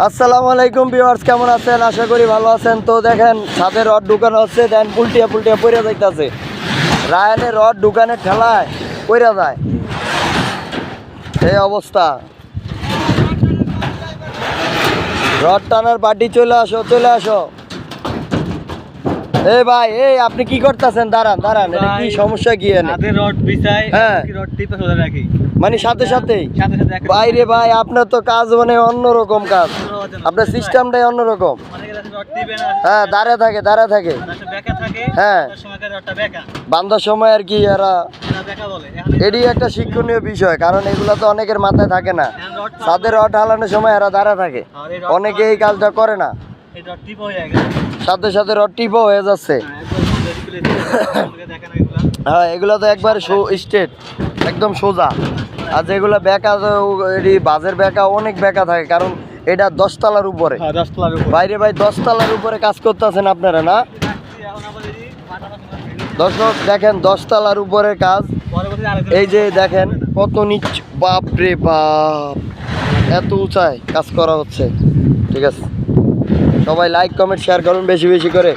আসসালামু আলাইকুম ভিউয়ার্স, কেমন আছেন? আশা করি ভালো আছেন। তো দেখেন ছাদে রড ঢুকানো হচ্ছে, দেন পুলটিয়া পুলটিয়া পড়ে যাইতেছে। রায়ানে রড ঢুকানের ঠেলায় পড়ে যায়, এই অবস্থা। রড টানার পার্টি চলে আসো, চলে আসো। এই ভাই, এই আপনি কি করতেছেন? দাঁড়ান দাঁড়ান, এটা কি সমস্যা? কি রড বিছাই, হ্যাঁ, রড টিপে সোজা রাখি, মানে সাথে সাথেই সাথে সাথে বাইরে। ভাই আপনার তো কাজ মানে অন্যরকম কাজ, আপনার সিস্টেমটাই অন্যরকম। রড টিপে না, হ্যাঁ, দাঁড়ায় থাকে দাঁড়ায় থাকে। বেঁকা থাকে, হ্যাঁ, তার সময় রডটা বেঁকা, বান্ধার সময় আর কি এরা বেঁকা বলে। এটি একটা শিক্ষণীয় বিষয়, কারণ এগুলো তো অনেকের মাথায় থাকে না। ছাদের রড হালানোর সময় এরা দাঁড়া থাকে, অনেকে এই কাজটা করে না। এই রড টিপ হয়ে গেছে, সাথে সাথে রড টিপও হয়ে যাচ্ছে। হ্যাঁ, এগুলো তো একবার স্ট্রেট, একদম সোজা। আর যেগুলো বেঁকা, এটি বাজের বেঁকা, অনেক বেঁকা থাকে, কারণ এটা 10 তলার উপরে। বাইরে ভাই 10 তলার উপরে কাজ করতেছেন আপনারা না? দর্শক দেখেন, 10 তলার উপরে কাজ। এই যে দেখেন কত নিচ, বাপ রে বাপ, এত উঁচায় কাজ করা হচ্ছে। ঠিক আছে, সবাই লাইক কমেন্ট শেয়ার করুন বেশি বেশি করে।